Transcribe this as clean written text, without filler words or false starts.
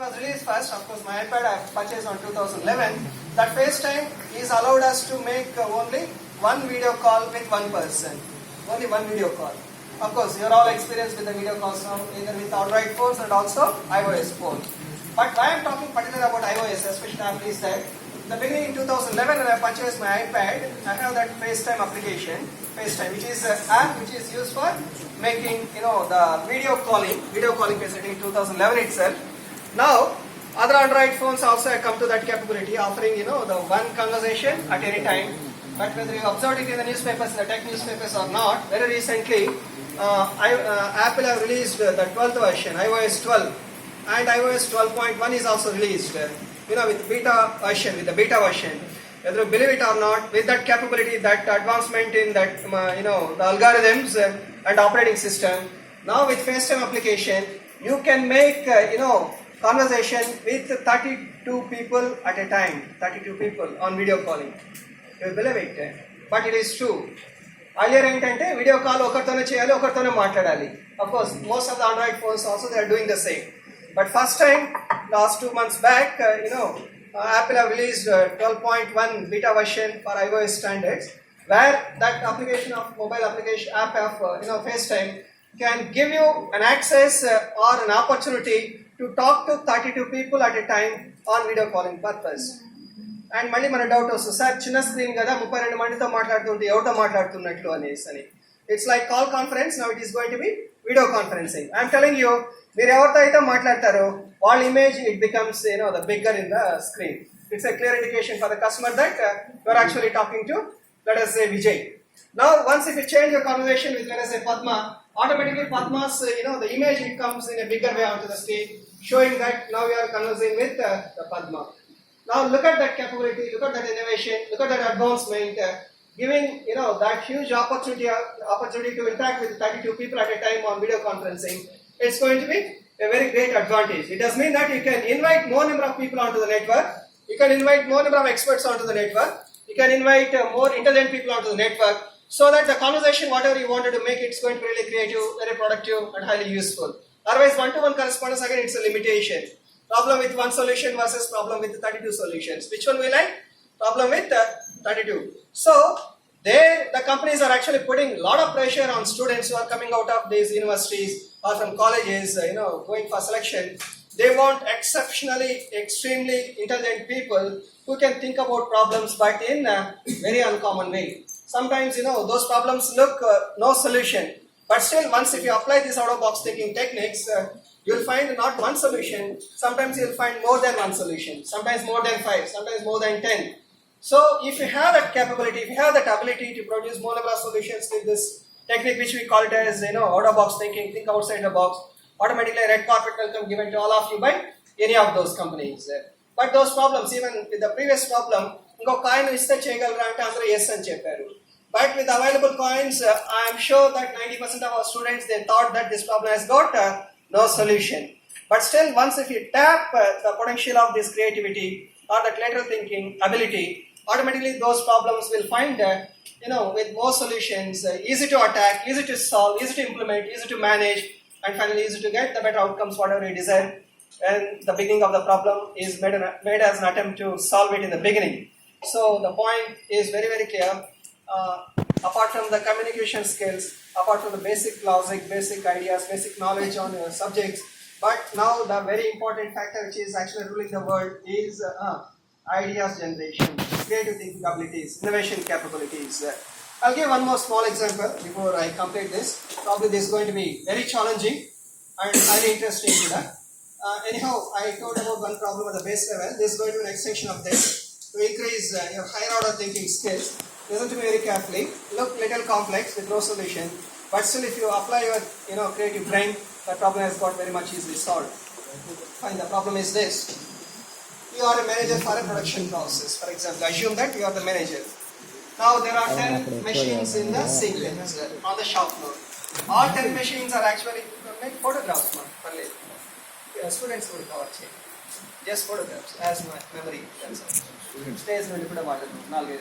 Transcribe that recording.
was released first, of course, my iPad I purchased on 2011. That FaceTime is allowed us to make only one video call with one person. Only one video call. Of course, you are all experienced with the video calls now, either with Android phones and also iOS phones. But why I am talking particularly about iOS, especially Apple, is that the beginning in 2011 when I purchased my iPad, I have that FaceTime application, FaceTime, which is an app which is used for making, the video calling facility in 2011 itself. Now, other Android phones also have come to that capability, offering, the one conversation at any time. But whether you observed it in the newspapers, in the tech newspapers or not, very recently, Apple have released the 12th version, iOS 12, and iOS 12.1 is also released, with beta version. Whether you believe it or not, with that capability, that advancement in that, the algorithms and operating system, now with FaceTime application, you can make, conversation with 32 people at a time, 32 people on video calling. You believe it? But it is true. Earlier ఏంటంటే video call ఒకరితోనే చేయాలి, ఒకరితోనే మాట్లాడాలి. Of course, most of the Android phones also they are doing the same. But first time, last 2 months back, Apple have released 12.1 beta version for iOS standards, where that application of mobile application app of FaceTime can give you an access or an opportunity to talk to 32 people at a time on video calling purpose. And మళ్ళీ మన doubt వస్తుంది, sir చిన్న screen కదా 32 మందితో మాట్లాడుతుంటే ఎవరితో మాట్లాడుతున్నట్లు అనేసి. It's like call conference, now it is going to be video conferencing. I'm telling you, మీరు ఎవరితో అయితే మాట్లాడతారో వాళ్ళ image it becomes the bigger in the screen. It's a clear indication for the customer that you are actually talking to, let us say, Vijay. Now once if you change your conversation with, let us say, Padma, automatically Padma's the image it comes in a bigger way onto the screen, showing that now you are conversing with the Padma. Now look at that capability, look at that innovation, look at that advancement, giving that huge opportunity to interact with 32 people at a time on video conferencing. It's going to be a very great advantage. It does mean that you can invite more number of people onto the network, you can invite more number of experts onto the network, you can invite more intelligent people onto the network, so that the conversation, whatever you wanted to make, it's going to be really creative, very productive and highly useful. Otherwise, one-to-one correspondence, again, it's a limitation. Problem with one solution versus problem with 32 solutions. Which one we like? Problem with 32. So, there the companies are actually putting a lot of pressure on students who are coming out of these universities or from colleges, going for selection. They want exceptionally, extremely intelligent people who can think about problems but in a very uncommon way. Sometimes, those problems look no solution. But still, once if you apply these out-of-box thinking techniques, you'll find not one solution, sometimes you'll find more than one solution, sometimes more than 5, sometimes more than 10. So if you have that capability, if you have that ability to produce more number of solutions with this technique which we call it as, out-of-box thinking, think outside the box, automatically a red carpet welcome given to all of you by any of those companies. But those problems, even with the previous problem, ఇంకో coin ఇస్తే చేయగలరా అంటే అందరూ yes అని చెప్పారు. But with available coins, I am sure that 90% of our students, they thought that this problem has got no solution. But still, once if you tap the potential of this creativity or that lateral thinking ability, automatically those problems will find, with more solutions, easy to attack, easy to solve, easy to implement, easy to manage, and finally easy to get the better outcomes, whatever you desire. And the beginning of the problem is made as an attempt to solve it in the beginning. So the point is very, very clear. Apart from the communication skills, apart from the basic logic, basic ideas, basic knowledge on subjects, but now the very important factor which is actually ruling the world is ideas generation, creative thinking abilities, innovation capabilities. I'll give one more small example before I complete this. Probably this is going to be very challenging and highly interesting to that. Anyhow, I told about one problem at the base level. This is going to be an extension of this to increase your higher order thinking skills. Listen to me very carefully. Look little complex with no solution, but still if you apply your creative brain, the problem has got very much easily solved. Fine, the problem is this. You are a manager for a production process. For example, assume that you are the manager. Now there are 10 machines in the sequence on the shop floor. All 10 machines are actually make photographs. Students will cover just photographs as my memory. That's all. Stays in the